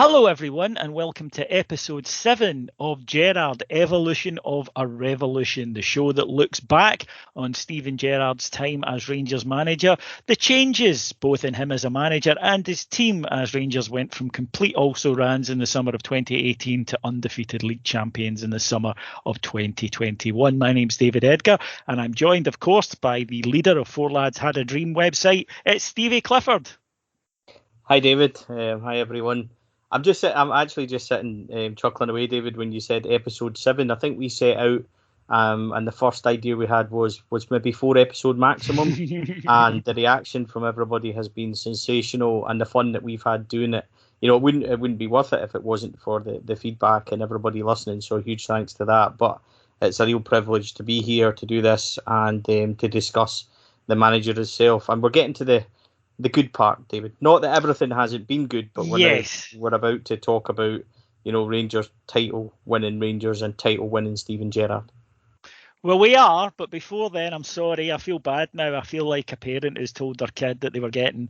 Hello, everyone, and welcome to episode 7 of Gerrard, Evolution of a Revolution, the show that looks back on Steven Gerrard's time as Rangers manager, the changes both in him as a manager and his team as Rangers went from complete also-rans in the summer of 2018 to undefeated league champions in the summer of 2021. My name's David Edgar, and I'm joined, of course, by the leader of Four Lads Had a Dream website. It's Stevie Clifford. Hi, David. Hi, everyone. I'm actually just sitting chuckling away, David, when you said episode 7. I think we set out, and the first idea we had was maybe 4 episode maximum, and the reaction from everybody has been sensational, and the fun that we've had doing it. You know, it wouldn't be worth it if it wasn't for the feedback and everybody listening. So huge thanks to that. But it's a real privilege to be here to do this and to discuss the manager himself. And we're getting to the good part, David. Not that everything hasn't been good, but we're about to talk about, Rangers title winning Rangers and title winning Steven Gerrard. Well, we are, but before then, I'm sorry. I feel bad now. I feel like a parent who's told their kid that they were getting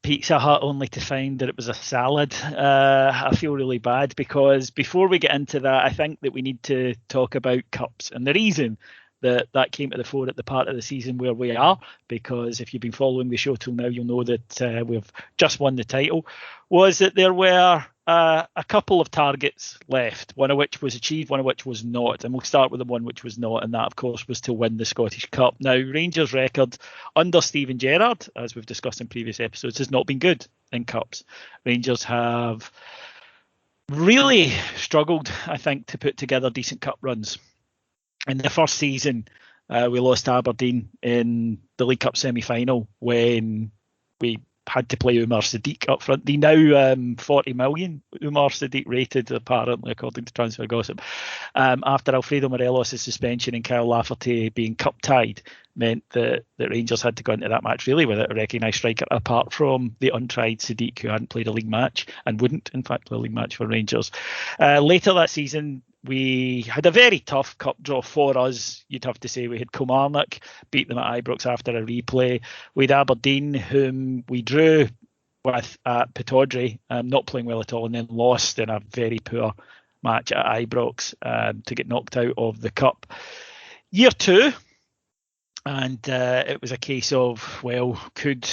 Pizza Hut only to find that it was a salad. I feel really bad because before we get into that, I think that we need to talk about cups. And the reason that came to the fore at the part of the season where we are, because if you've been following the show till now, you'll know that we've just won the title, was that there were a couple of targets left, one of which was achieved, one of which was not. And we'll start with the one which was not, and that, of course, was to win the Scottish Cup. Now, Rangers' record under Steven Gerrard, as we've discussed in previous episodes, has not been good in Cups. Rangers have really struggled, I think, to put together decent Cup runs. In the first season, we lost Aberdeen in the League Cup semi-final when we had to play Umar Sadiq up front. The now 40 million Umar Sadiq rated, apparently, according to Transfer Gossip, after Alfredo Morelos' suspension and Kyle Lafferty being cup tied, meant that Rangers had to go into that match really without a recognised striker, apart from the untried Sadiq, who hadn't played a league match and wouldn't, in fact, play a league match for Rangers. Later that season, we had a very tough cup draw for us. You'd have to say we had Kilmarnock, beat them at Ibrox after a replay. We had Aberdeen, whom we drew with at Pittodrie, not playing well at all, and then lost in a very poor match at Ibrox to get knocked out of the cup. Year 2, and it was a case of, well, could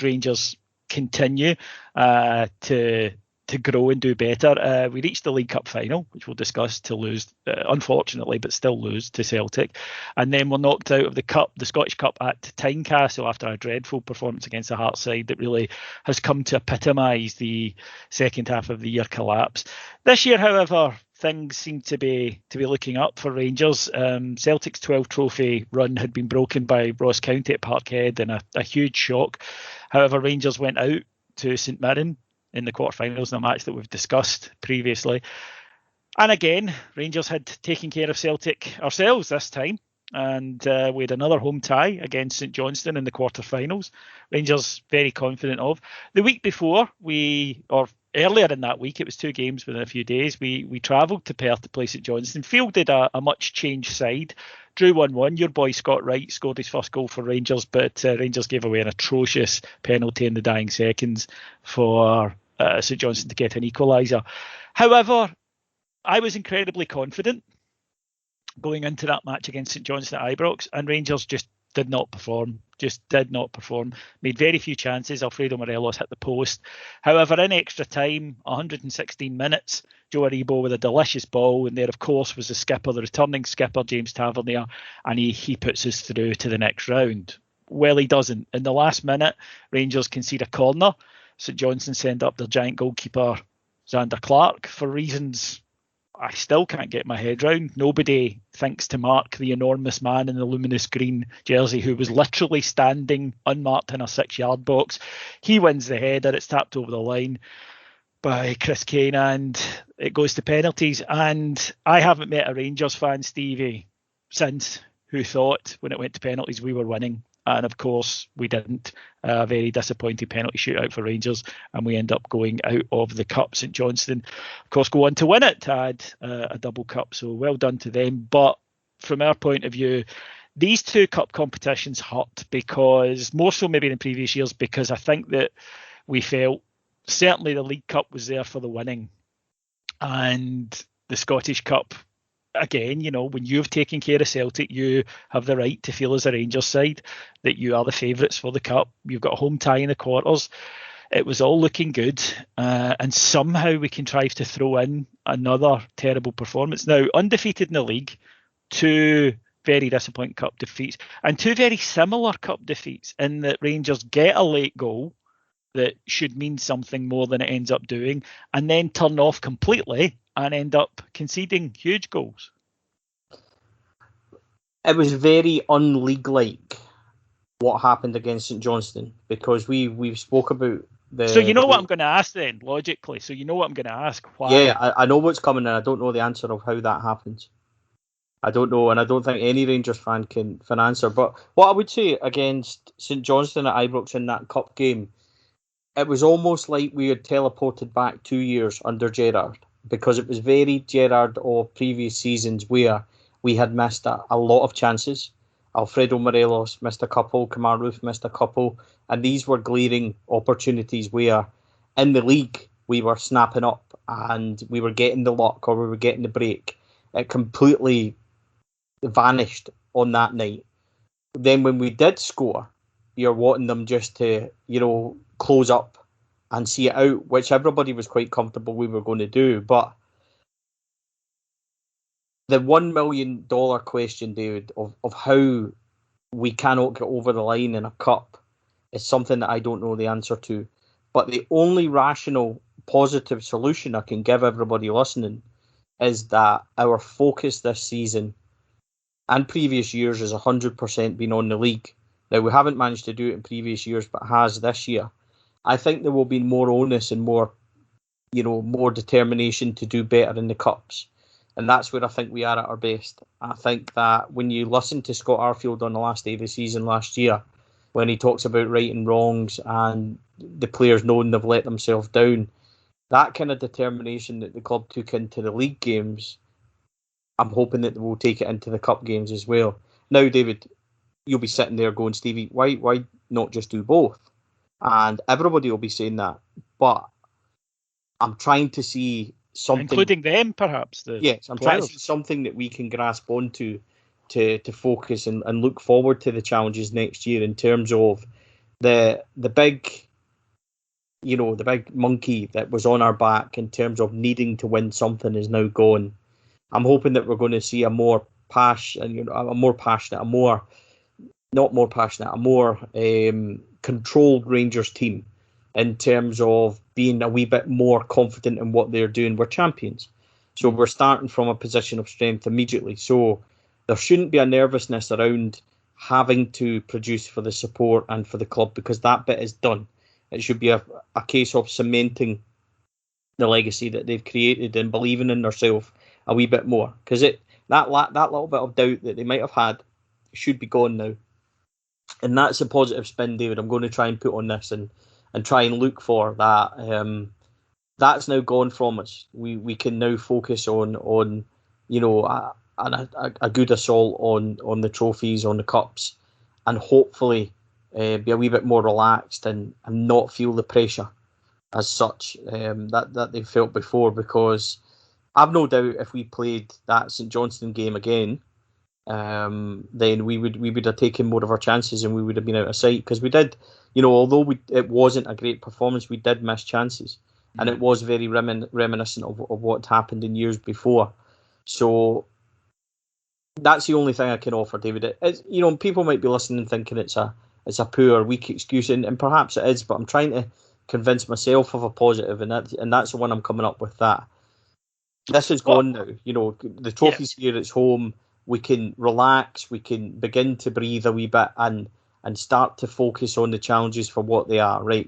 Rangers continue to grow and do better? We reached the League Cup final, which we'll discuss, to lose, unfortunately, but still lose to Celtic. And then we're knocked out of the Scottish Cup at Tynecastle after a dreadful performance against the Hearts side that really has come to epitomise the second half of the year collapse. This year, however, things seem to be looking up for Rangers. Celtic's 12 trophy run had been broken by Ross County at Parkhead in a huge shock. However, Rangers went out to St Mirren in the quarterfinals in a match that we've discussed previously. And again, Rangers had taken care of Celtic ourselves this time, and we had another home tie against St Johnstone in the quarterfinals. Rangers very confident of. The week before, earlier in that week, it was 2 games within a few days, we travelled to Perth to play St Johnstone, fielded a much changed side, drew 1-1. Your boy Scott Wright scored his first goal for Rangers, but Rangers gave away an atrocious penalty in the dying seconds for St Johnstone to get an equaliser. However, I was incredibly confident going into that match against St Johnstone at Ibrox, and Rangers just did not perform. Made very few chances. Alfredo Morelos hit the post. However, in extra time, 116 minutes, Joe Aribo with a delicious ball, and there, of course, was the returning skipper, James Tavernier, and he puts us through to the next round. Well, he doesn't. In the last minute, Rangers concede a corner. St Johnstone send up their giant goalkeeper, Zander Clark, for reasons I still can't get my head round. Nobody thinks to mark the enormous man in the luminous green jersey who was literally standing unmarked in a 6-yard box. He wins the header. It's tapped over the line by Chris Kane, and it goes to penalties. And I haven't met a Rangers fan, Stevie, since who thought when it went to penalties we were winning. And of course, we didn't. A very disappointing penalty shootout for Rangers, and we end up going out of the cup. St Johnstone, of course, go on to win it, to add a double cup. So well done to them. But from our point of view, these 2 cup competitions hurt, because more so maybe than previous years, because I think that we felt certainly the League Cup was there for the winning, and the Scottish Cup, again, when you've taken care of Celtic, you have the right to feel as a Rangers side that you are the favourites for the Cup. You've got a home tie in the quarters. It was all looking good, and somehow we contrived to throw in another terrible performance. Now, undefeated in the league, 2 very disappointing cup defeats, and 2 very similar cup defeats in that Rangers get a late goal that should mean something more than it ends up doing, and then turn off completely and end up conceding huge goals. It was very unleague-like what happened against St Johnstone, because we've spoke about the... So what I'm going to ask then, logically. So what I'm going to ask. Why? Yeah, I know what's coming, and I don't know the answer of how that happens. I don't know, and I don't think any Rangers fan can answer. But what I would say against St Johnstone at Ibrox in that cup game, it was almost like we had teleported back 2 years under Gerrard, because it was very Gerrard of previous seasons where we had missed a lot of chances. Alfredo Morelos missed a couple, Kemar Roofe missed a couple, and these were glaring opportunities where in the league we were snapping up and we were getting the luck or we were getting the break. It completely vanished on that night. Then when we did score, you're wanting them just to, close up and see it out, which everybody was quite comfortable we were going to do. But the $1 million question, David, of how we cannot get over the line in a cup is something that I don't know the answer to. But the only rational, positive solution I can give everybody listening is that our focus this season and previous years has 100% been on the league. Now, we haven't managed to do it in previous years, but has this year. I think there will be more onus and more determination to do better in the cups. And that's where I think we are at our best. I think that when you listen to Scott Arfield on the last day of the season last year, when he talks about right and wrongs and the players knowing they've let themselves down, that kind of determination that the club took into the league games, I'm hoping that we'll take it into the cup games as well. Now, David, you'll be sitting there going, Stevie, why not just do both? And everybody will be saying that. But I'm trying to see something, including them, perhaps. Yes, I'm trying to see something that we can grasp onto to focus and look forward to the challenges next year in terms of the big, the big monkey that was on our back in terms of needing to win something is now gone. I'm hoping that we're going to see a more controlled Rangers team in terms of being a wee bit more confident in what they're doing. We're champions. So we're starting from a position of strength immediately. So there shouldn't be a nervousness around having to produce for the support and for the club, because that bit is done. It should be a case of cementing the legacy that they've created and believing in themselves a wee bit more. Because that little bit of doubt that they might have had should be gone now. And that's a positive spin, David, I'm going to try and put on this and try and look for that. That's now gone from us. We can now focus on a good assault on the trophies, on the cups, and hopefully be a wee bit more relaxed and not feel the pressure as such that they felt before. Because I've no doubt if we played that St Johnstone game again, then we would have taken more of our chances and we would have been out of sight, because we did, although it wasn't a great performance, we did miss chances, and it was very reminiscent of what happened in years before. So that's the only thing I can offer, David. People might be listening and thinking it's a poor, weak excuse, and perhaps it is, but I'm trying to convince myself of a positive, and that's the one I'm coming up with. That this is gone now. The trophy's here, it's home. We can relax, we can begin to breathe a wee bit and start to focus on the challenges for what they are, right?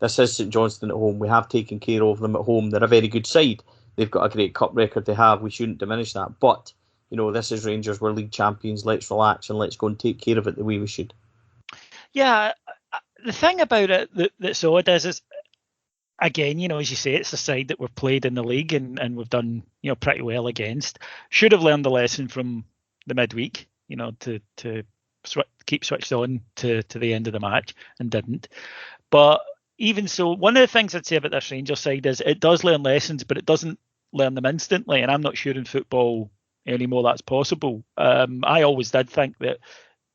This is St Johnstone at home. We have taken care of them at home. They're a very good side. They've got a great cup record they have. We shouldn't diminish that. But, this is Rangers. We're league champions. Let's relax and let's go and take care of it the way we should. Yeah, the thing about it that's odd is again, as you say, it's a side that we've played in the league and we've done, pretty well against. Should have learned the lesson from the midweek, to keep switched on to the end of the match, and didn't. But even so, one of the things I'd say about this Rangers side is it does learn lessons, but it doesn't learn them instantly. And I'm not sure in football anymore that's possible. I always did think that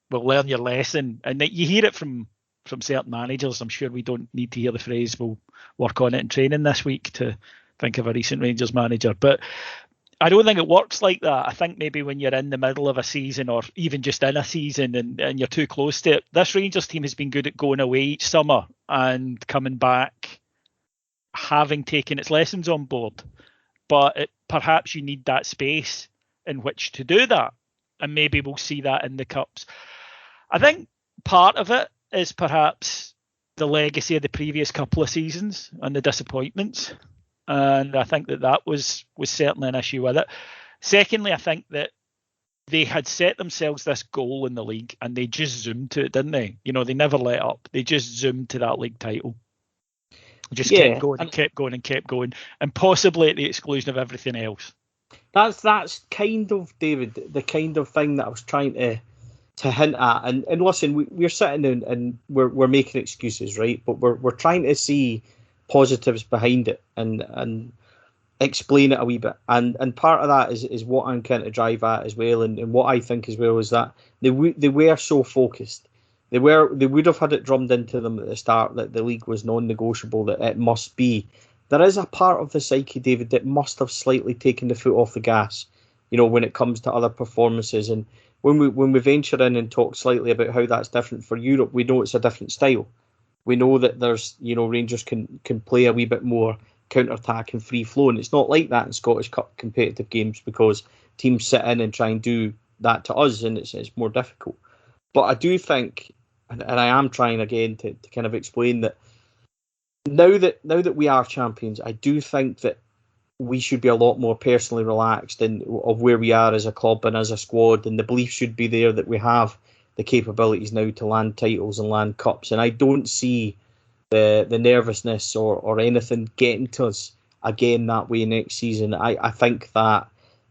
we'll learn your lesson, and that you hear it from certain managers. I'm sure we don't need to hear the phrase "we'll work on it in training this week" to think of a recent Rangers manager, but I don't think it works like that. I think maybe when you're in the middle of a season, or even just in a season, and you're too close to it, this Rangers team has been good at going away each summer and coming back having taken its lessons on board. But perhaps you need that space in which to do that. And maybe we'll see that in the Cups. I think part of it is perhaps the legacy of the previous couple of seasons and the disappointments. And I think that was certainly an issue with it. Secondly, I think that they had set themselves this goal in the league and they just zoomed to it, didn't they? They never let up. They just zoomed to that league title. Just kept going and kept going and kept going, and possibly at the exclusion of everything else. That's kind of, David, the kind of thing that I was trying to hint at. And listen, we're sitting and we're making excuses, right? But we're trying to see positives behind it and explain it a wee bit. And part of that is what I'm kind of drive at as well, and what I think as well is that they were so focused. They would have had it drummed into them at the start that the league was non-negotiable, that it must be. There is a part of the psyche, David, that must have slightly taken the foot off the gas, when it comes to other performances. And when we venture in and talk slightly about how that's different for Europe, we know it's a different style. We know that there's, Rangers can play a wee bit more counter-attack and free flow, and it's not like that in Scottish Cup competitive games because teams sit in and try and do that to us, and it's more difficult. But I do think, and I am trying again to kind of explain that now that we are champions, I do think that we should be a lot more personally relaxed of where we are as a club and as a squad, and the belief should be there that we have the capabilities now to land titles and land cups. And I don't see the nervousness or anything getting to us again that way next season. I think that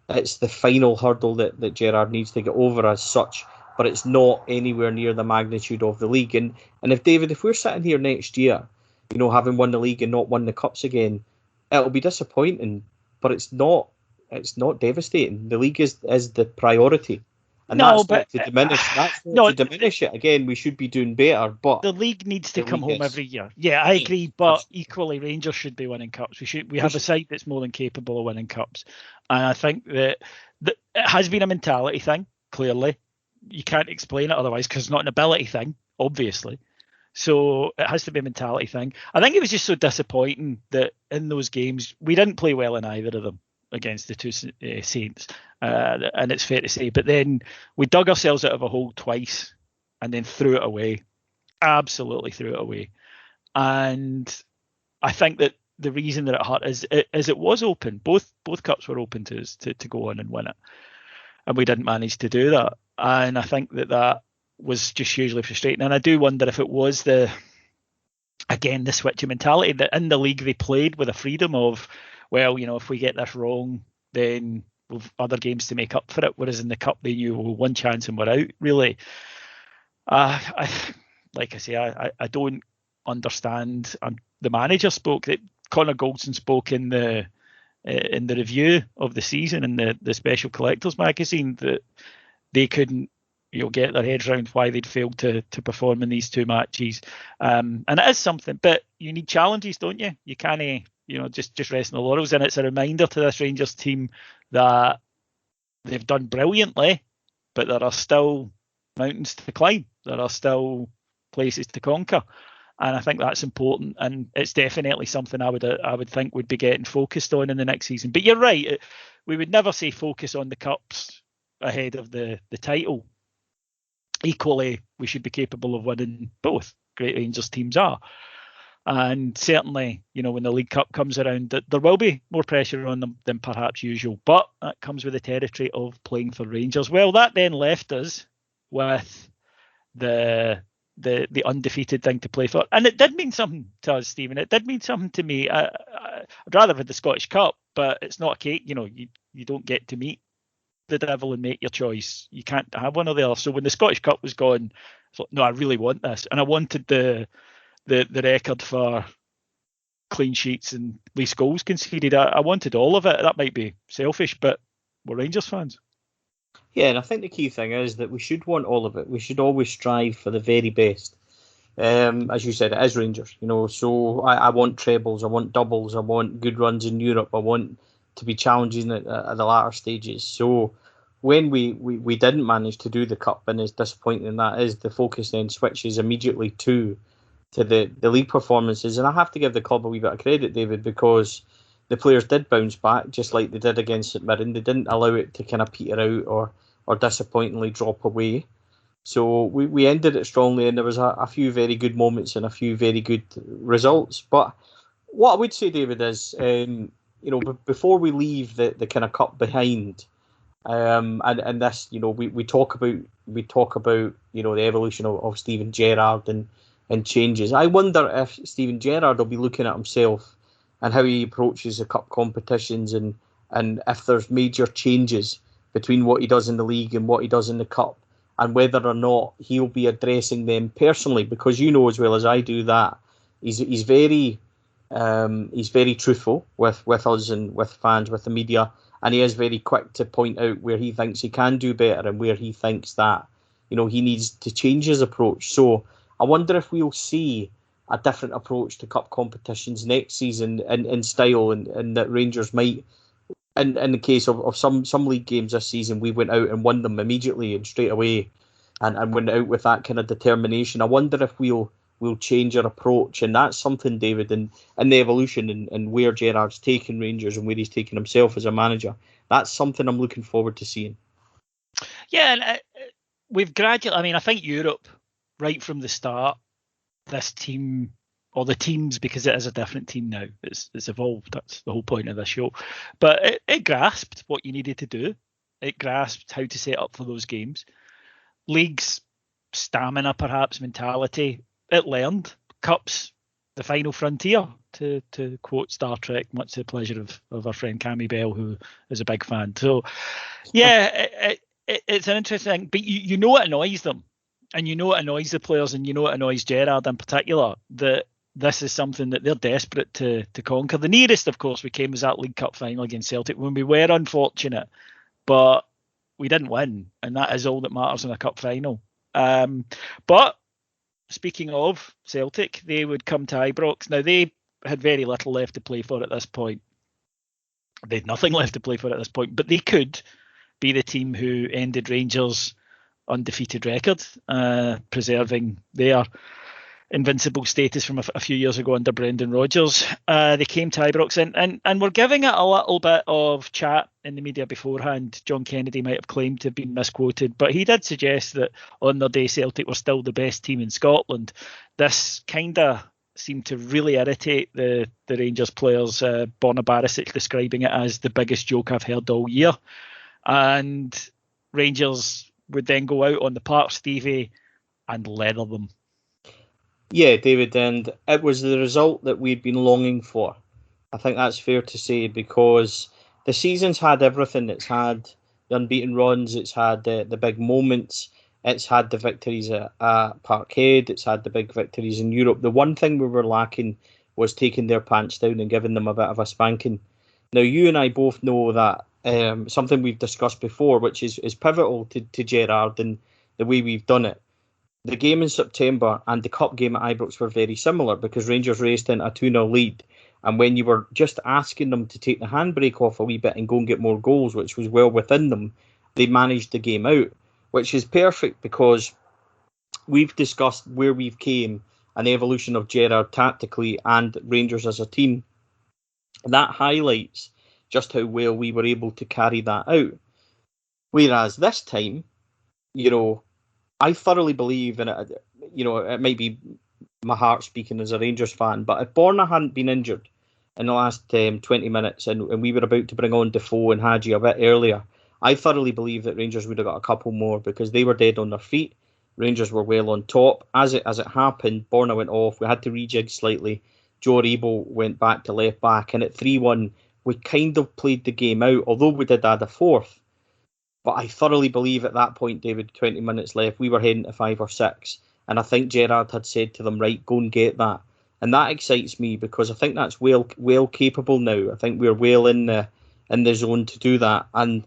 it's the final hurdle that Gerrard needs to get over as such, but it's not anywhere near the magnitude of the league. And if we're sitting here next year, having won the league and not won the cups again, it'll be disappointing, but it's not devastating. The league is the priority. And that's not to diminish it. Again, we should be doing better, but the league needs to come home every year. Yeah, I agree, but equally, Rangers should be winning cups. We have a side that's more than capable of winning cups, and I think that it has been a mentality thing. Clearly, you can't explain it otherwise because it's not an ability thing, obviously. So it has to be a mentality thing. I think it was just so disappointing that in those games we didn't play well in either of them against the two Saints, and it's fair to say. But then we dug ourselves out of a hole twice and then threw it away. Absolutely threw it away. And I think that the reason that it hurt is it was open. Both cups were open to us to go on and win it. And we didn't manage to do that. And I think that was just hugely frustrating. And I do wonder if it was the switch of mentality that in the league they played with a freedom of, well, if we get this wrong, then we've other games to make up for it. Whereas in the cup, they knew, well, one chance and we're out. Really, I don't understand. The manager spoke. That Connor Goldson spoke in the review of the season in the Special Collectors magazine that they couldn't get their heads around why they'd failed to perform in these two matches. And it is something, but you need challenges, don't you? You can't just rest in the laurels. And it's a reminder to this Rangers team that they've done brilliantly, but there are still mountains to climb. There are still places to conquer. And I think that's important, and it's definitely something I would think would be getting focused on in the next season. But you're right, we would never say focus on the cups ahead of the title. Equally, we should be capable of winning both. Great Rangers teams are. And certainly, when the League Cup comes around, there will be more pressure on them than perhaps usual. But that comes with the territory of playing for Rangers. Well, that then left us with the undefeated thing to play for. And it did mean something to us, Stephen. It did mean something to me. I'd rather have had the Scottish Cup, but it's not a cake. You don't get to meet the devil and make your choice. You can't have one or the other. So when the Scottish Cup was gone, I thought, no, I really want this. And I wanted the the record for clean sheets and least goals conceded. I wanted all of it. That might be selfish, but we're Rangers fans. Yeah, and I think the key thing is that we should want all of it. We should always strive for the very best. As you said, it is Rangers, so I want trebles, I want doubles, I want good runs in Europe, I want to be challenging at the latter stages. So when we didn't manage to do the cup, and as disappointing that is, the focus then switches immediately to the league performances. And I have to give the club a wee bit of credit, David, because the players did bounce back, just like they did against St Mirren. They didn't allow it to kind of peter out or disappointingly drop away. So we ended it strongly, and there was a few very good moments and a few very good results. But what I would say, David, is before we leave the kind of cup behind, and this, we talk about the evolution of Steven Gerrard and changes. I wonder if Steven Gerrard will be looking at himself and how he approaches the cup competitions, and if there's major changes between what he does in the league and what he does in the cup, and whether or not he'll be addressing them personally, because as well as I do that he's very truthful with us and with fans, with the media, and he is very quick to point out where he thinks he can do better and where he thinks that he needs to change his approach. So I wonder if we'll see a different approach to cup competitions next season in style, and that Rangers might, in the case of some league games this season, we went out and won them immediately and straight away, and went out with that kind of determination. I wonder if we'll change our approach, and that's something, David, in the evolution and where Gerrard's taken Rangers and where he's taken himself as a manager. That's something I'm looking forward to seeing. Yeah, and we've gradually. I think Europe, right from the start, this team, or the teams, because it is a different team now. It's evolved. That's the whole point of this show. But it grasped what you needed to do. It grasped how to set up for those games. Leagues, stamina, perhaps, mentality. It learned. Cups, the final frontier, to quote Star Trek, much to the pleasure of our friend Cammy Bell, who is a big fan. So, yeah, it's an interesting thing. But it annoys them. And it annoys the players, and it annoys Gerrard in particular, that this is something that they're desperate to conquer. The nearest, of course, we came was that League Cup final against Celtic, when we were unfortunate, but we didn't win, and that is all that matters in a cup final. But speaking of Celtic, they would come to Ibrox. Now, they had very little left to play for at this point. They had nothing left to play for at this point, but they could be the team who ended Rangers' undefeated record, preserving their invincible status from a few years ago under Brendan Rodgers. They came to Ibrox and were giving it a little bit of chat in the media beforehand. John Kennedy might have claimed to have been misquoted, but he did suggest that on their day Celtic were still the best team in Scotland. This kind of seemed to really irritate the Rangers players. Borna Barisic describing it as the biggest joke I've heard all year. And Rangers would then go out on the park, Stevie, and leather them. Yeah, David, and it was the result that we'd been longing for. I think that's fair to say, because the season's had everything. It's had the unbeaten runs, it's had the big moments, it's had the victories at Parkhead, it's had the big victories in Europe. The one thing we were lacking was taking their pants down and giving them a bit of a spanking. Now, you and I both know that something we've discussed before, which is pivotal to Gerrard and the way we've done it. The game in September and the cup game at Ibrox were very similar, because Rangers raced into a 2-0 lead, and when you were just asking them to take the handbrake off a wee bit and go and get more goals, which was well within them, they managed the game out, which is perfect, because we've discussed where we've came and the evolution of Gerrard tactically and Rangers as a team. That highlights just how well we were able to carry that out. Whereas this time, I thoroughly believe, and it might be my heart speaking as a Rangers fan, but if Borna hadn't been injured in the last 20 minutes and we were about to bring on Defoe and Hadji a bit earlier, I thoroughly believe that Rangers would have got a couple more, because they were dead on their feet. Rangers were well on top. As it happened, Borna went off. We had to rejig slightly. Joe Aribo went back to left back, and at 3-1, we kind of played the game out, although we did add a fourth. But I thoroughly believe at that point, David, 20 minutes left, we were heading to 5 or 6. And I think Gerrard had said to them, right, go and get that. and that excites me because I think that's well capable now. I think we're well in the zone to do that, and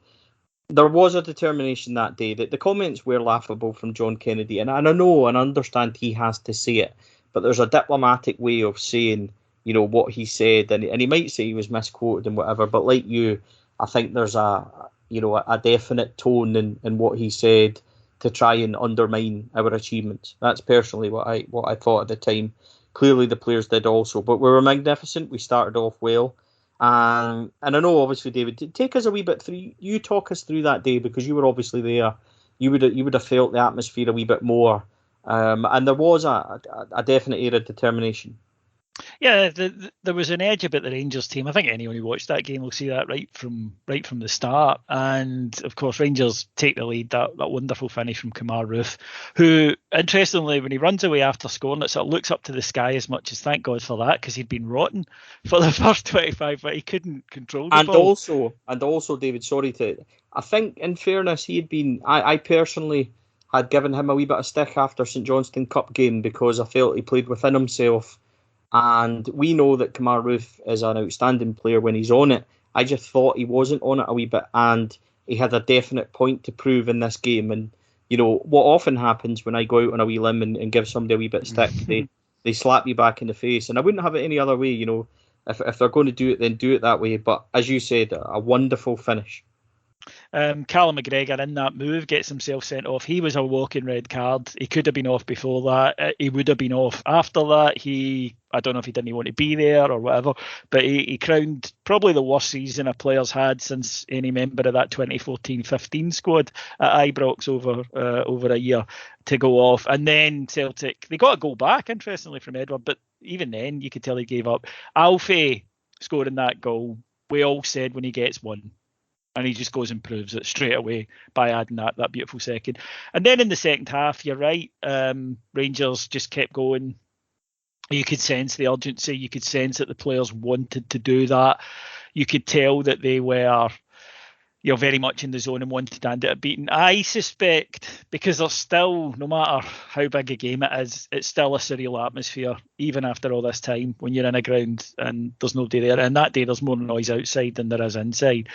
there was a determination that day. That the comments were laughable from John Kennedy, and I know and understand he has to say it, but there's a diplomatic way of saying, what he said, and he might say he was misquoted and whatever. But like you, I think there's a definite tone in what he said to try and undermine our achievements. That's personally what I thought at the time. Clearly, the players did also, but we were magnificent. We started off well. And I know, obviously, David, take us a wee bit through. You talk us through that day because you were obviously there. You would have felt the atmosphere a wee bit more, and there was a definite air of determination. Yeah, there was an edge about the Rangers team. I think anyone who watched that game will see that right from the start. And of course, Rangers take the lead. That wonderful finish from Kemar Roof, who, interestingly, when he runs away after scoring, it sort of looks up to the sky as much as thank God for that, because he'd been rotten for the first 25, but he couldn't control the ball. And also, David, I think in fairness, he had been. I personally had given him a wee bit of stick after St Johnstone Cup game because I felt he played within himself. And we know that Kemar Roof is an outstanding player when he's on it. I just thought he wasn't on it a wee bit, and he had a definite point to prove in this game. And, what often happens when I go out on a wee limb and give somebody a wee bit of stick, they slap you back in the face. And I wouldn't have it any other way, If they're going to do it, then do it that way. But as you said, a wonderful finish. Callum McGregor in that move gets himself sent off. He was a walking red card. He could have been off before that. He would have been off after that. I don't know if he didn't want to be there or whatever, but he crowned probably the worst season a player's had since any member of that 2014-15 squad at Ibrox over a year to go off. And then Celtic, they got a goal back, interestingly, from Edward, but even then you could tell he gave up. Alfie scoring that goal, we all said when he gets one. And he just goes and proves it straight away by adding that beautiful second. And then in the second half, you're right, Rangers just kept going. You could sense the urgency. You could sense that the players wanted to do that. You could tell that they were very much in the zone and wanted to hand it a beating. I suspect, because there's still, no matter how big a game it is, it's still a surreal atmosphere, even after all this time, when you're in a ground and there's nobody there. And that day, there's more noise outside than there is inside.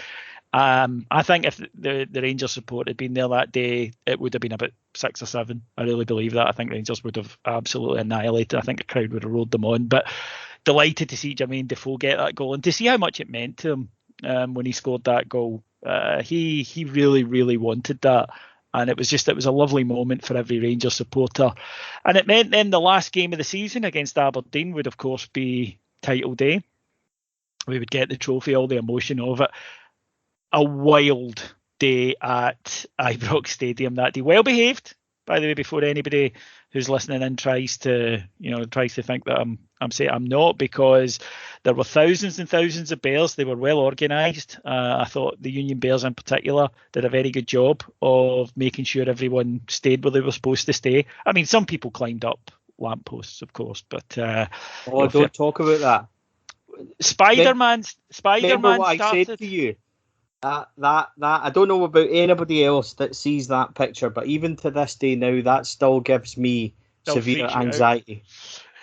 I think if the Rangers support had been there that day, it would have been about 6 or 7. I really believe that. I think Rangers would have absolutely annihilated. I think the crowd would have rolled them on. But delighted to see Jermaine Defoe get that goal and to see how much it meant to him when he scored that goal. He really, really wanted that. And it was a lovely moment for every Rangers supporter. And it meant then the last game of the season against Aberdeen would, of course, be title day. We would get the trophy, all the emotion of it. A wild day at Ibrox Stadium that day. Well behaved, by the way, before anybody who's listening in tries to think that I'm saying I'm not, because there were thousands and thousands of bears. They were well organised. I thought the Union Bears in particular did a very good job of making sure everyone stayed where they were supposed to stay. I mean, some people climbed up lampposts, of course, but don't talk about that. Spider-Man Remember what started. I said to you? That I don't know about anybody else that sees that picture, but even to this day now, that still gives me severe anxiety.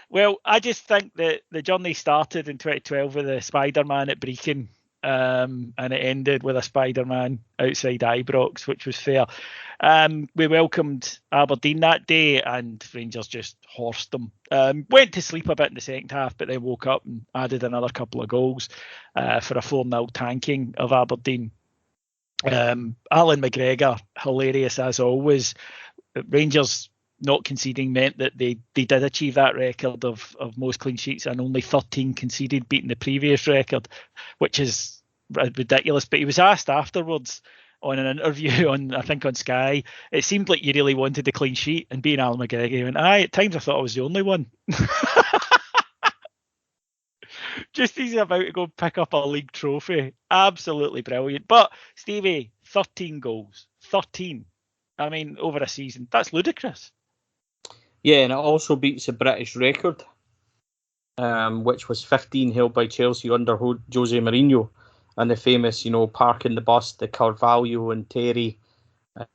Well, I just think that the journey started in 2012 with a Spider-Man at Brecon, and it ended with a Spider-Man outside Ibrox, which was fair. We welcomed Aberdeen that day, and Rangers just horsed them. Went to sleep a bit in the second half, but then woke up and added another couple of goals for a 4-0 tanking of Aberdeen. Alan McGregor, hilarious as always. Rangers not conceding meant that they did achieve that record of most clean sheets, and only 13 conceded, beating the previous record, which is ridiculous. But he was asked afterwards on an interview on Sky, it seemed like you really wanted a clean sheet, and being Alan McGregor, he went, at times I thought I was the only one. Just as he's about to go pick up a league trophy. Absolutely brilliant. But Stevie, 13 goals. 13. I mean, over a season. That's ludicrous. Yeah, and it also beats a British record, which was 15 held by Chelsea under Jose Mourinho, and the famous, parking the bus, the Carvalho and Terry,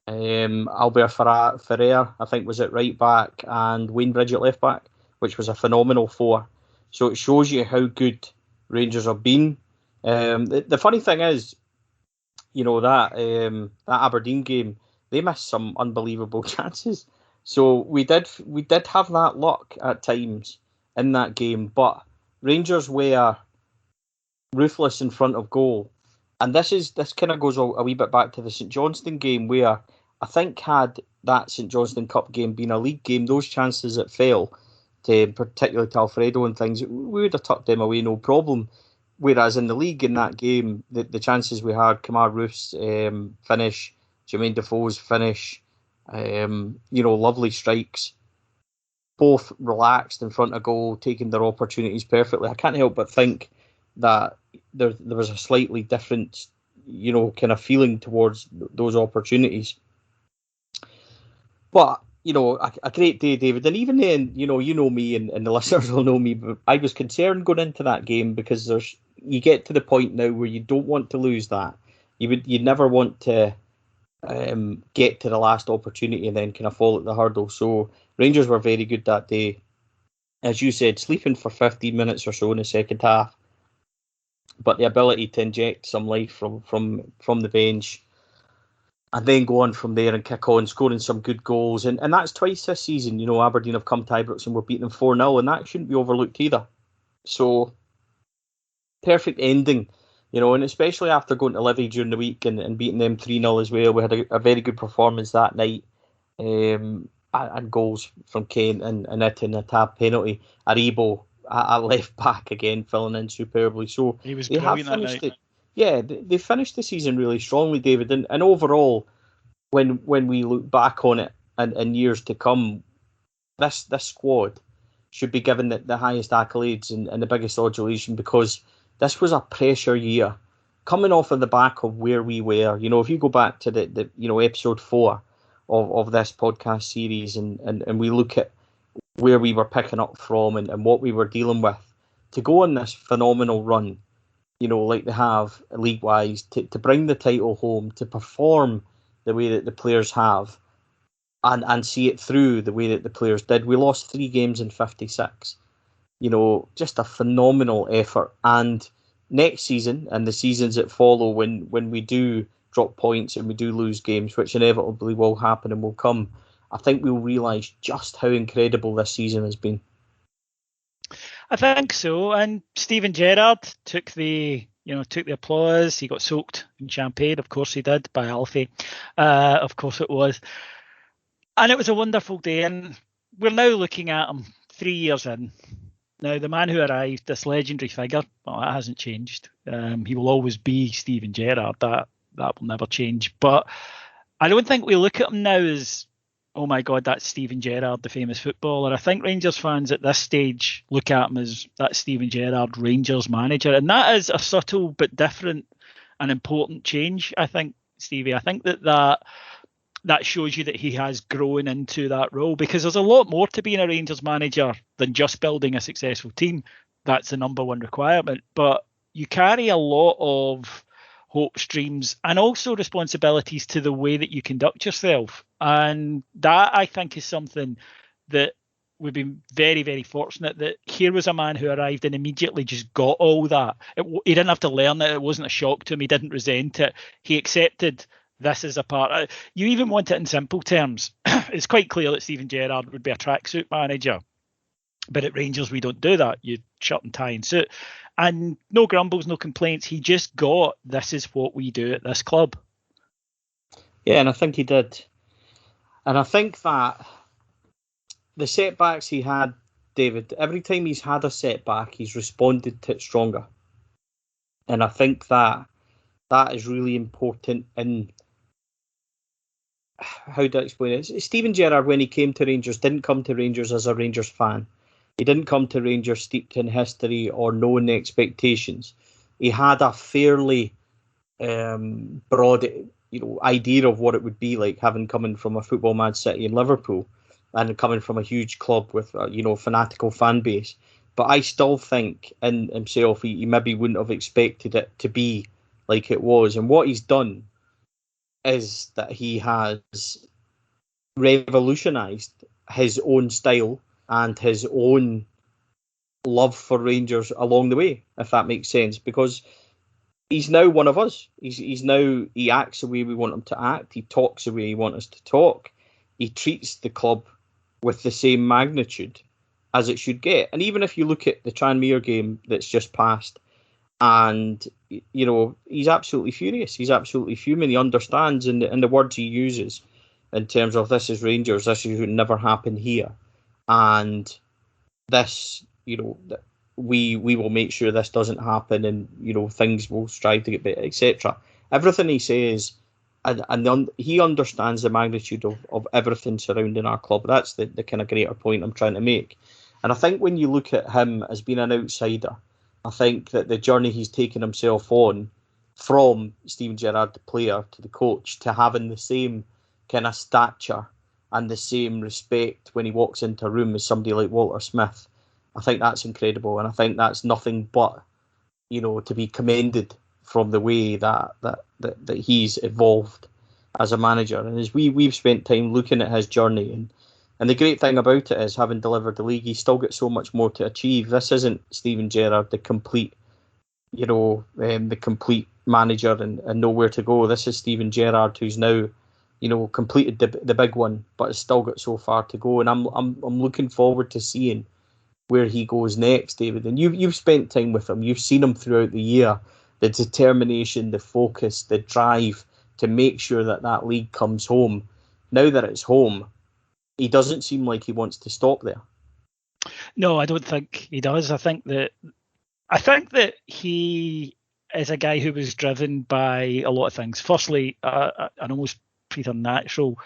Albert Ferrer, I think, was at right back, and Wayne Bridge at left back, which was a phenomenal 4. So it shows you how good Rangers have been. The funny thing is, that Aberdeen game, they missed some unbelievable chances. So we did have that luck at times in that game, but Rangers were ruthless in front of goal. And this kind of goes a wee bit back to the St Johnstone game, where I think had that St Johnstone Cup game been a league game, those chances that fell, particularly to Alfredo and things, we would have tucked them away no problem. Whereas in the league in that game, the chances we had, Kamar Roof's finish, Jermaine Defoe's finish, lovely strikes, both relaxed in front of goal, taking their opportunities perfectly. I can't help but think that there was a slightly different, kind of feeling towards those opportunities. But, a great day, David. And even then, you know me and the listeners will know me, but I was concerned going into that game because you get to the point now where you don't want to lose that. You'd never want to get to the last opportunity and then kind of fall at the hurdle. So Rangers were very good that day. As you said, sleeping for 15 minutes or so in the second half. But the ability to inject some life from the bench and then go on from there and kick on, scoring some good goals. And that's twice this season. Aberdeen have come to Ibrox and we've beaten them 4-0, and that shouldn't be overlooked either. So, perfect ending, and especially after going to Livy during the week and beating them 3-0 as well. We had a very good performance that night. And goals from Kane and it in a tap penalty. Aribo at left back again, filling in superbly. So he was they have brilliant finished that night. it. Yeah, they finished the season really strongly, David. And overall, when we look back on it and in years to come, this squad should be given the highest accolades and the biggest adulation, because this was a pressure year coming off of the back of where we were. If you go back to the episode 4 of this podcast series and we look at where we were picking up from and what we were dealing with, to go on this phenomenal run, like they have league-wise, to bring the title home, to perform the way that the players have, and see it through the way that the players did. We lost 3 games in 56. Just a phenomenal effort. And next season and the seasons that follow, when we do drop points and we do lose games, which inevitably will happen and will come, I think we'll realise just how incredible this season has been. I think so. And Steven Gerrard took the applause. He got soaked in champagne, of course he did, by Alfie. Of course it was. And it was a wonderful day. And we're now looking at him 3 years in. Now, the man who arrived, this legendary figure, well, that hasn't changed. He will always be Steven Gerrard. That will never change. But I don't think we look at him now as, oh my God, that's Steven Gerrard, the famous footballer. I think Rangers fans at this stage look at him as that Steven Gerrard, Rangers manager. And that is a subtle but different and important change, I think, Stevie. I think that shows you that he has grown into that role, because there's a lot more to being a Rangers manager than just building a successful team. That's the number one requirement. But you carry a lot of hopes, dreams, and also responsibilities to the way that you conduct yourself. And that, I think, is something that we've been very, very fortunate that here was a man who arrived and immediately just got all that. He didn't have to learn it. It wasn't a shock to him. He didn't resent it. He accepted this is a part. You even want it in simple terms. It's quite clear that Steven Gerrard would be a tracksuit manager. But at Rangers, we don't do that. You shirt and tie and suit. And no grumbles, no complaints. He just got, this is what we do at this club. Yeah, and I think he did. And I think that the setbacks he had, David, every time he's had a setback, he's responded to it stronger. And I think that is really important in, how do I explain it? Steven Gerrard, when he came to Rangers, didn't come to Rangers as a Rangers fan. He didn't come to Rangers steeped in history or knowing the expectations. He had a fairly broad, idea of what it would be like, having coming from a football Man City and Liverpool, and coming from a huge club with fanatical fan base. But I still think in himself he maybe wouldn't have expected it to be like it was. And what he's done is that he has revolutionised his own style and his own love for Rangers along the way, if that makes sense, because he's now one of us. He acts the way we want him to act. He talks the way he wants us to talk. He treats the club with the same magnitude as it should get. And even if you look at the Tranmere game that's just passed, and he's absolutely furious. He's absolutely fuming. He understands, and the words he uses in terms of this is Rangers. This would never happen here, and this, we will make sure this doesn't happen, and things will strive to get better, etc. Everything he says, and he understands the magnitude of everything surrounding our club. That's the kind of greater point I'm trying to make. And I think when you look at him as being an outsider, I think that the journey he's taken himself on, from Steven Gerrard, the player, to the coach, to having the same kind of stature and the same respect when he walks into a room as somebody like Walter Smith, I think that's incredible. And I think that's nothing but, to be commended from the way that he's evolved as a manager. And as we've spent time looking at his journey, and the great thing about it is, having delivered the league, he's still got so much more to achieve. This isn't Steven Gerrard, the complete, the complete manager and nowhere to go. This is Steven Gerrard, who's now, completed the big one, but has still got so far to go. And I'm looking forward to seeing where he goes next, David. And you've spent time with him. You've seen him throughout the year. The determination, the focus, the drive to make sure that league comes home. Now that it's home, he doesn't seem like he wants to stop there. No, I don't think he does. I think that he is a guy who was driven by a lot of things. Firstly, an almost preternatural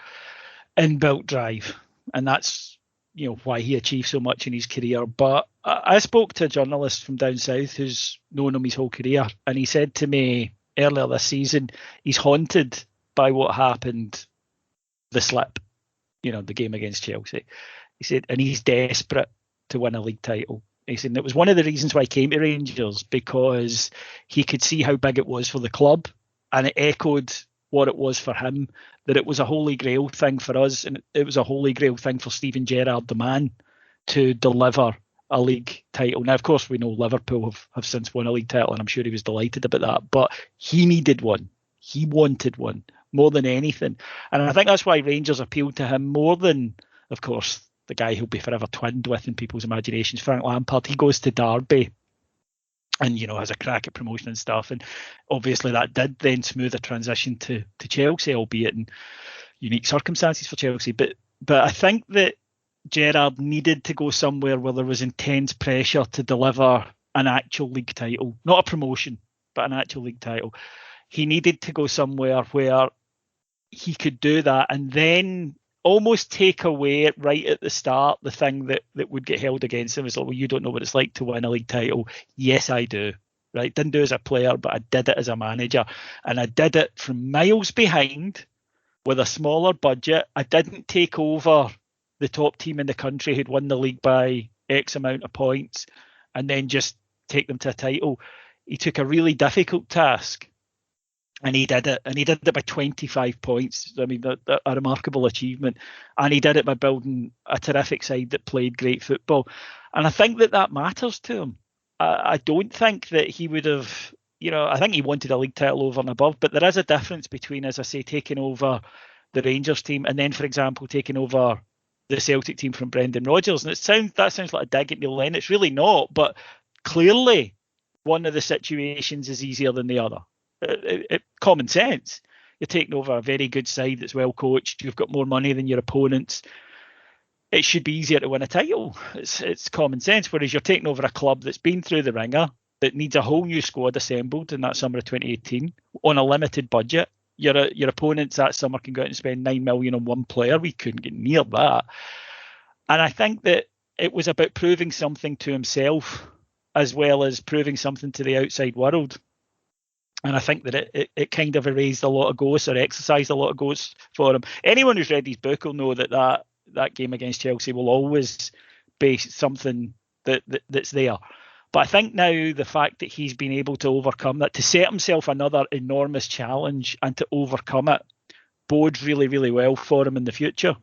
inbuilt drive, and that's why he achieved so much in his career. But I spoke to a journalist from down south who's known him his whole career, and he said to me earlier this season he's haunted by what happened, the slip, the game against Chelsea. He said, and he's desperate to win a league title. He said it was one of the reasons why he came to Rangers, because he could see how big it was for the club, and it echoed what it was for him, that it was a holy grail thing for us, and it was a holy grail thing for Steven Gerrard, the man, to deliver a league title. Now, of course, we know Liverpool have since won a league title, and I'm sure he was delighted about that, but he needed one. He wanted one more than anything. And I think that's why Rangers appealed to him more than, of course, the guy who'll be forever twinned with in people's imaginations, Frank Lampard. He goes to Derby and, has a crack at promotion and stuff. And obviously that did then smooth a transition to Chelsea, albeit in unique circumstances for Chelsea. But I think that Gerrard needed to go somewhere where there was intense pressure to deliver an actual league title, not a promotion, but an actual league title. He needed to go somewhere where he could do that, and then almost take away right at the start the thing that would get held against him. Is like, well, you don't know what it's like to win a league title. Yes, I do. Right? Didn't do it as a player, but I did it as a manager, and I did it from miles behind with a smaller budget. I didn't take over the top team in the country who'd won the league by X amount of points and then just take them to a title. He took a really difficult task, and he did it. And he did it by 25 points. I mean, a remarkable achievement. And he did it by building a terrific side that played great football. And I think that matters to him. I don't think that he would have, I think he wanted a league title over and above, but there is a difference between, as I say, taking over the Rangers team and then, for example, taking over the Celtic team from Brendan Rodgers. And that sounds like a dig at Neil Lennon. It's really not, but clearly one of the situations is easier than the other. Common sense. You're taking over a very good side that's well coached. You've got more money than your opponents. It should be easier to win a title. It's common sense. Whereas you're taking over a club that's been through the ringer, that needs a whole new squad assembled in that summer of 2018 on a limited budget. Your opponents that summer can go out and spend $9 million on one player. We couldn't get near that. And I think that it was about proving something to himself as well as proving something to the outside world. And I think that it kind of erased a lot of ghosts, or exercised a lot of ghosts for him. Anyone who's read his book will know that game against Chelsea will always be something that's there. But I think now the fact that he's been able to overcome that, to set himself another enormous challenge and to overcome it, bodes really, really well for him in the future.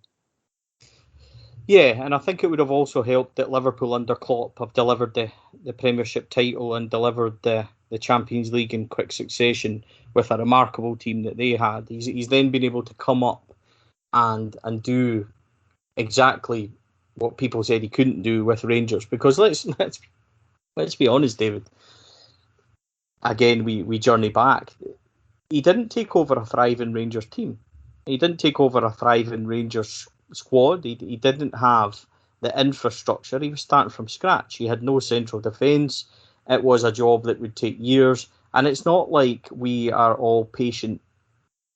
Yeah, and I think it would have also helped that Liverpool under Klopp have delivered the Premiership title and delivered the Champions League in quick succession with a remarkable team that they had. He's then been able to come up and do exactly what people said he couldn't do with Rangers. Because let's be honest, David. Again, we journey back. He didn't take over a thriving Rangers team. He didn't take over a thriving Rangers squad. He didn't have the infrastructure. He was starting from scratch. He had no central defence. It was a job that would take years. And it's not like we are all patient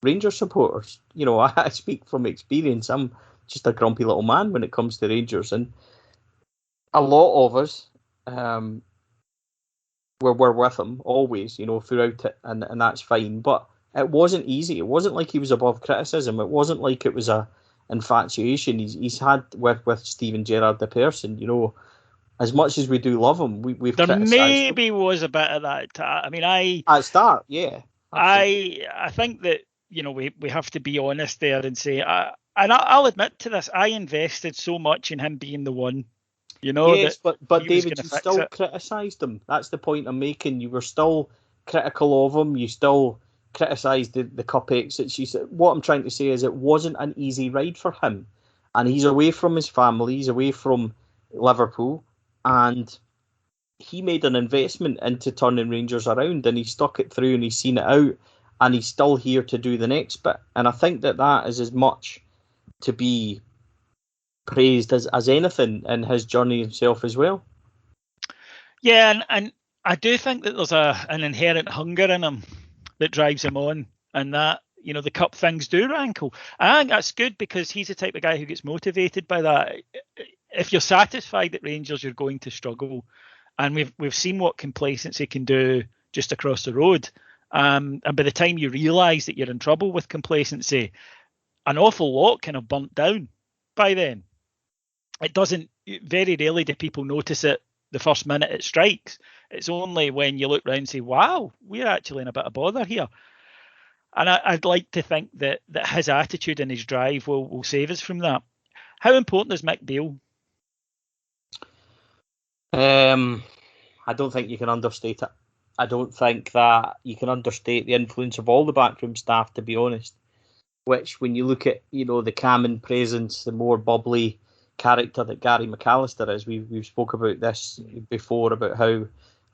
Rangers supporters. You know, I speak from experience. I'm just a grumpy little man when it comes to Rangers. And a lot of us were with him always, you know, throughout it. And that's fine. But it wasn't easy. It wasn't like he was above criticism. It wasn't like it was a infatuation he's had with Steven Gerrard the person. You know, as much as we do love him, we've there criticised maybe him. was a bit of that. I mean, At start, yeah. Absolutely. I think that, you know, we have to be honest there and say, and I'll admit to this, I invested so much in him being the one. You know, yes, but David, you still it. criticised him. That's the point I'm making. You were still critical of him. You still criticised the cup exits. What I'm trying to say is it wasn't an easy ride for him, and he's away from his family. He's away from Liverpool, and he made an investment into turning Rangers around, and he stuck it through, and he's seen it out, and he's still here to do the next bit. And I think that is as much to be praised as anything in his journey himself as well. Yeah, and I do think that there's an inherent hunger in him that drives him on, and that, you know, the cup things do rankle. I think that's good because he's the type of guy who gets motivated by that. If you're satisfied at Rangers, you're going to struggle, and we've seen what complacency can do just across the road. And by the time you realise that you're in trouble with complacency, an awful lot kind of burnt down by then. It doesn't, very rarely do people notice it the first minute it strikes. It's only when you look around and say, wow, we're actually in a bit of bother here. And I'd like to think that his attitude and his drive will save us from that. How important is Mick Beale? I don't think you can understate it. I don't think that you can understate the influence of all the backroom staff, to be honest. Which, when you look at, you know, the calming presence, the more bubbly character that Gary McAllister is, we've spoke about this before, about how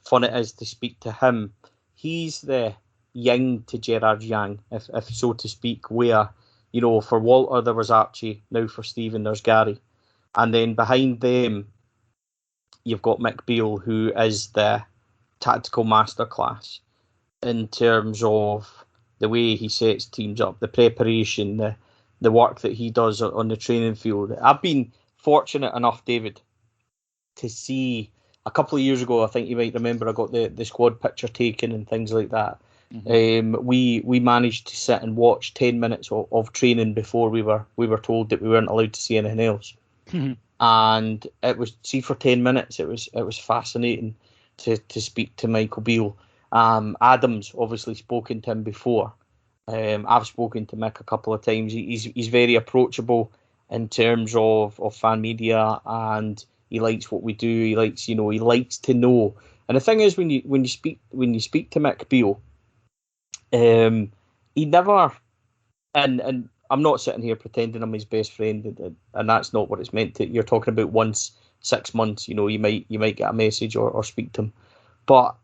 fun it is to speak to him. He's the yin to Gerrard's yang, if so to speak, where, you know, for Walter there was Archie, now for Steven there's Gary. And then behind them, you've got Mick Beale, who is the tactical masterclass in terms of the way he sets teams up, the preparation, the work that he does on the training field. I've been fortunate enough, David, to see a couple of years ago, I think you might remember, I got the squad picture taken and things like that. Mm-hmm. We managed to sit and watch 10 minutes of training before we were told that we weren't allowed to see anything else. Mm-hmm. And it was, see, for 10 minutes, it was fascinating to speak to Michael Beale. Adam's obviously spoken to him before. I've spoken to Mick a couple of times. He's very approachable in terms of fan media, and he likes what we do. He likes to know. And the thing is, when you speak to Mick Beale, he never, and I'm not sitting here pretending I'm his best friend, and that's not what it's meant to. You're talking about once 6 months, you know, you might get a message or speak to him, but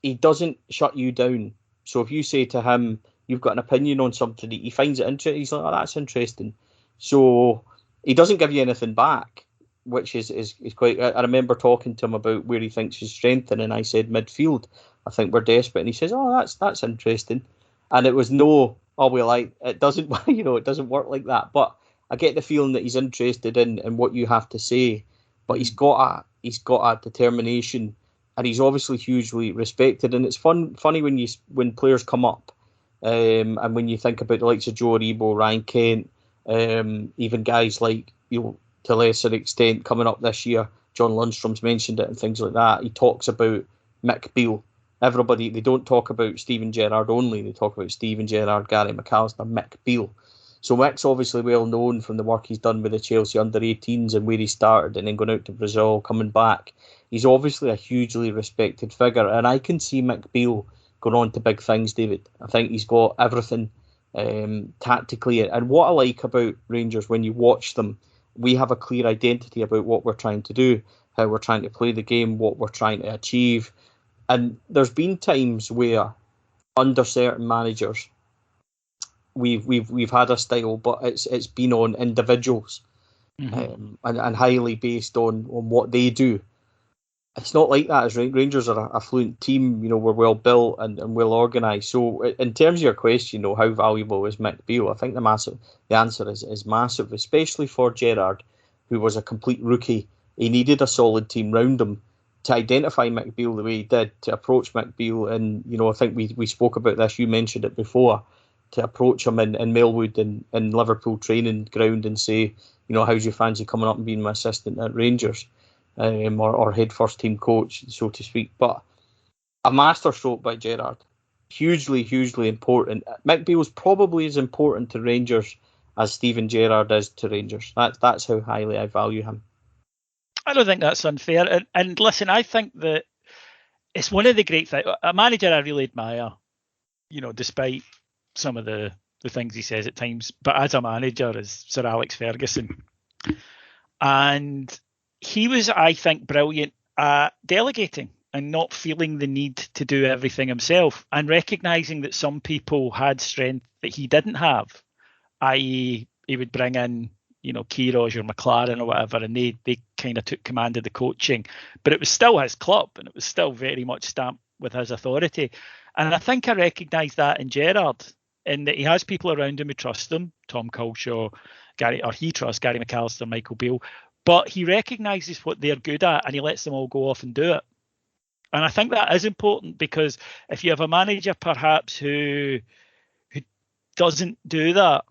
he doesn't shut you down. So if you say to him, you've got an opinion on something, he finds it interesting, he's like, oh, that's interesting. So he doesn't give you anything back, which is quite. I remember talking to him about where he thinks he's strengthening, and I said midfield. I think we're desperate, and he says, oh, that's interesting. And it was no, oh, well, it doesn't, you know, it doesn't work like that. But I get the feeling that he's interested in what you have to say, but he's got a determination, and he's obviously hugely respected. And it's funny when players come up, and when you think about the likes of Joe Aribo, Ryan Kent, even guys like, you know, to a lesser extent coming up this year, John Lundstrom's mentioned it and things like that. He talks about Mick Beale. Everybody, they don't talk about Steven Gerrard only. They talk about Steven Gerrard, Gary McAllister, Mick Beale. So Mick's obviously well known from the work he's done with the Chelsea under-18s and where he started and then going out to Brazil, coming back. He's obviously a hugely respected figure, and I can see Mick Beale going on to big things, David. I think he's got everything tactically. And what I like about Rangers, when you watch them, we have a clear identity about what we're trying to do, how we're trying to play the game, what we're trying to achieve. And there's been times where under certain managers, we've had a style, but it's been on individuals, and highly based on what they do. It's not like that. As Rangers are a fluent team, we're well built and well organised. So in terms of your question, how valuable is Mick Beale? I think the answer is massive, especially for Gerrard, who was a complete rookie. He needed a solid team round him to identify Mick Beale the way he did, to approach Mick Beale. And, I think we spoke about this, you mentioned it before, to approach him in Melwood and Liverpool training ground and say, how's you fancy coming up and being my assistant at Rangers? Or head first team coach, so to speak. But a masterstroke by Gerrard. Hugely, hugely important. Mick Beale's probably as important to Rangers as Steven Gerrard is to Rangers. That's how highly I value him. I don't think that's unfair. And listen, I think that it's one of the great things. A manager I really admire, despite some of the things he says at times, but as a manager is Sir Alex Ferguson. And he was, I think, brilliant at delegating and not feeling the need to do everything himself, and recognising that some people had strength that he didn't have, i.e. he would bring in, Queiroz or McLaren or whatever, and they kind of took command of the coaching. But it was still his club, and it was still very much stamped with his authority. And I think I recognise that in Gerrard, in that he has people around him who trust him, Tom Culshaw, he trusts Gary McAllister, Michael Beale, but he recognises what they're good at and he lets them all go off and do it. And I think that is important, because if you have a manager perhaps who doesn't do that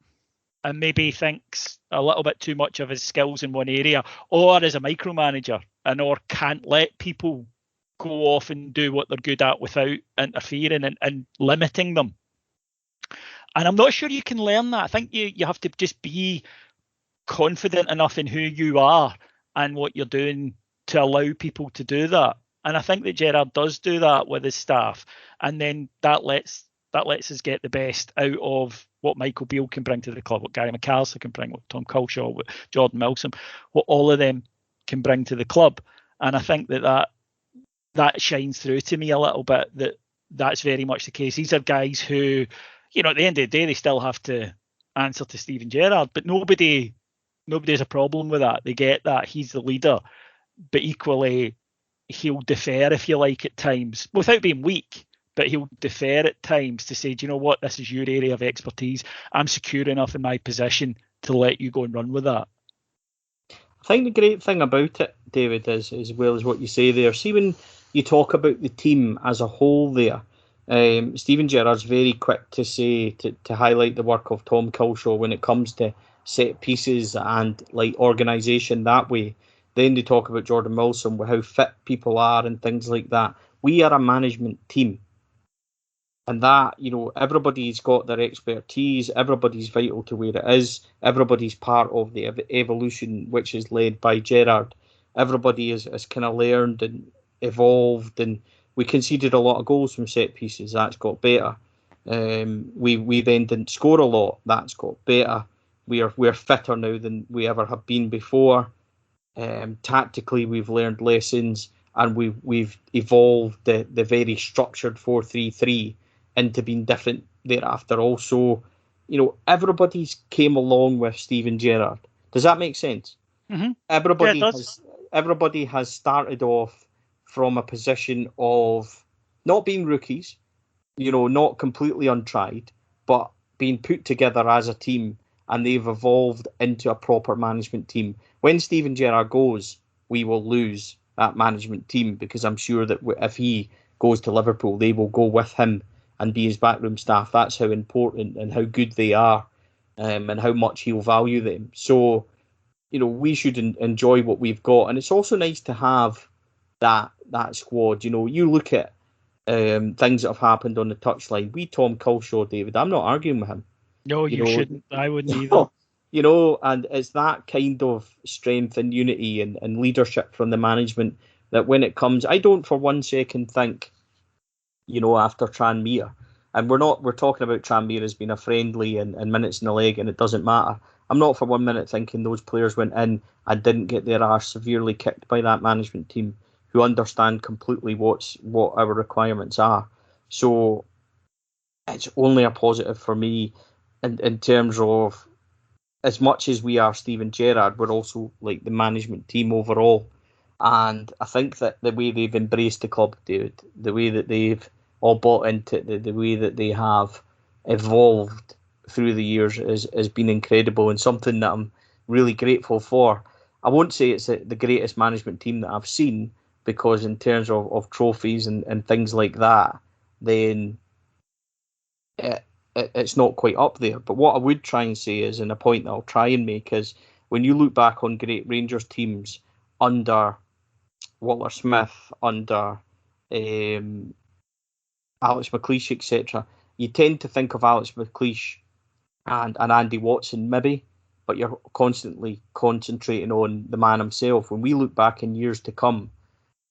and maybe thinks a little bit too much of his skills in one area, or is a micromanager or can't let people go off and do what they're good at without interfering and limiting them. And I'm not sure you can learn that. I think you have to just be confident enough in who you are and what you're doing to allow people to do that. And I think that Gerrard does do that with his staff, and then that lets us get the best out of what Michael Beale can bring to the club, what Gary McAllister can bring, what Tom Culshaw, what Jordan Milsom, what all of them can bring to the club. And I think that shines through to me a little bit, that's very much the case. These are guys who, at the end of the day, they still have to answer to Steven Gerrard, but nobody has a problem with that. They get that he's the leader, but equally he'll defer, if you like, at times, without being weak, but he'll defer at times to say, do you know what, this is your area of expertise. I'm secure enough in my position to let you go and run with that. I think the great thing about it, David, is as well as what you say there. See, when you talk about the team as a whole there, Steven Gerrard's very quick to say, to highlight the work of Tom Culshaw when it comes to set pieces and like organisation that way. Then they talk about Jordan Milsom, how fit people are and things like that. We are a management team. And that, everybody's got their expertise, everybody's vital to where it is, everybody's part of the evolution which is led by Gerrard. Everybody has kind of learned and evolved, and we conceded a lot of goals from set pieces. That's got better. We then didn't score a lot. That's got better. We're fitter now than we ever have been before. Tactically, we've learned lessons, and we've evolved the very structured 4-3-3 into being different thereafter. Also, everybody's came along with Steven Gerrard. Does that make sense? Mm-hmm. Everybody has started off from a position of not being rookies, not completely untried, but being put together as a team, and they've evolved into a proper management team. When Steven Gerrard goes, we will lose that management team, because I'm sure that if he goes to Liverpool, they will go with him and be his backroom staff. That's how important and how good they are, and how much he'll value them. So, we should enjoy what we've got. And it's also nice to have that squad. You look at things that have happened on the touchline. Tom Culshaw, David, I'm not arguing with him. No, You you know, shouldn't. I wouldn't either. And it's that kind of strength and unity and leadership from the management that when it comes, I don't for one second think, after Tranmere, and we're talking about Tranmere as being a friendly and minutes in the leg, and it doesn't matter. I'm not for 1 minute thinking those players went in and didn't get their arse severely kicked by that management team who understand completely what our requirements are. So it's only a positive for me in terms of, as much as we are Steven Gerrard, we're also like the management team overall. And I think that the way they've embraced the club, David, the way that they've all bought into it, the way that they have evolved through the years has been incredible and something that I'm really grateful for. I won't say it's the greatest management team that I've seen, because in terms of trophies and things like that, then it's not quite up there. But what I would try and say is, and a point that I'll try and make, is when you look back on great Rangers teams under Walter Smith, under Alex McLeish, etc., you tend to think of Alex McLeish and Andy Watson maybe, but you're constantly concentrating on the man himself. When we look back in years to come,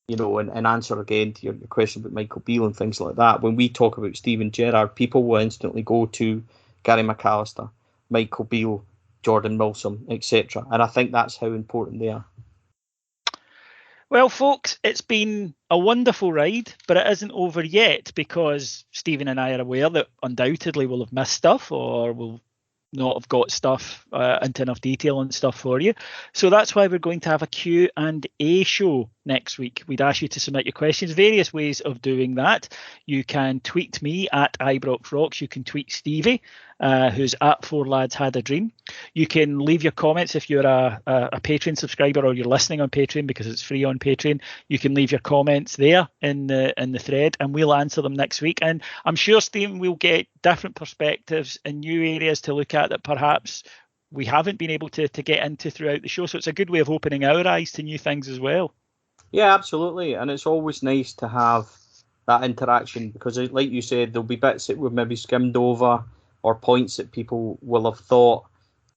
and answer again to your question about Michael Beale and things like that, when we talk about Steven Gerrard, people will instantly go to Gary McAllister, Michael Beale, Jordan Milsom, etc. And I think that's how important they are. Well, folks, it's been a wonderful ride, but it isn't over yet, because Stephen and I are aware that undoubtedly we'll have missed stuff, or we'll not have got stuff into enough detail and stuff for you. So that's why we're going to have a Q&A show next week. We'd ask you to submit your questions. Various ways of doing that. You can tweet me at IbroxRocks. You can tweet Stevie, who's at Four Lads Had a Dream. You can leave your comments if you're a Patreon subscriber, or you're listening on Patreon, because it's free on Patreon. You can leave your comments there in the thread, and we'll answer them next week. And I'm sure, Stephen, we'll get different perspectives and new areas to look at that perhaps we haven't been able to get into throughout the show. So it's a good way of opening our eyes to new things as well. Yeah, absolutely. And it's always nice to have that interaction, because like you said, there'll be bits that we've maybe skimmed over, or points that people will have thought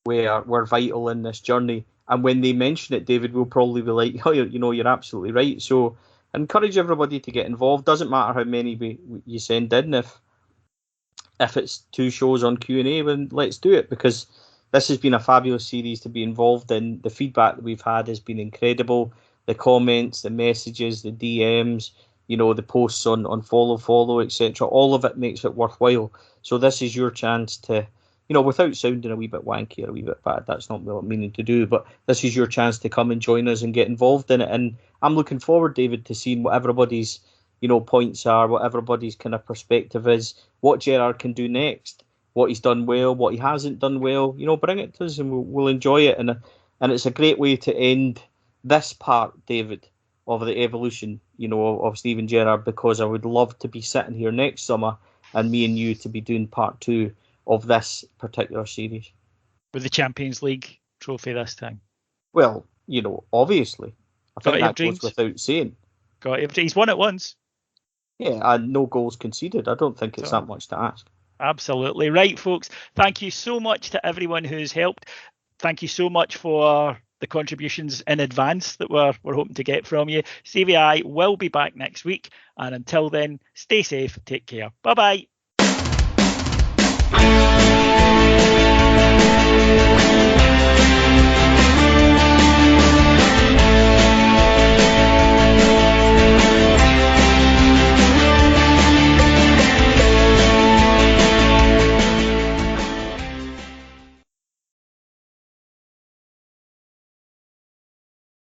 were vital in this journey. And when they mention it, David, will probably be like, oh, you're absolutely right. So encourage everybody to get involved. Doesn't matter how many you send in. If it's 2 shows on Q&A, then let's do it, because this has been a fabulous series to be involved in. The feedback that we've had has been incredible. The comments, the messages, the DMs, the posts on follow, etc. All of it makes it worthwhile. So this is your chance to, without sounding a wee bit wanky or a wee bit bad, that's not what I'm meaning to do, but this is your chance to come and join us and get involved in it. And I'm looking forward, David, to seeing what everybody's, points are, what everybody's kind of perspective is, what Gerrard can do next, what he's done well, what he hasn't done well. Bring it to us and we'll enjoy it. And it's a great way to end this part, David, of the evolution, of Steven Gerrard, because I would love to be sitting here next summer and me and you to be doing part 2 of this particular series. With the Champions League trophy this time. Well, obviously. I think that goes without saying. He's won it once. Yeah, and no goals conceded. I don't think it's that much to ask. Absolutely. Right, folks. Thank you so much to everyone who's helped. Thank you so much for the contributions in advance that we're hoping to get from you. Stevie and I will be back next week. And until then, stay safe. Take care. Bye-bye.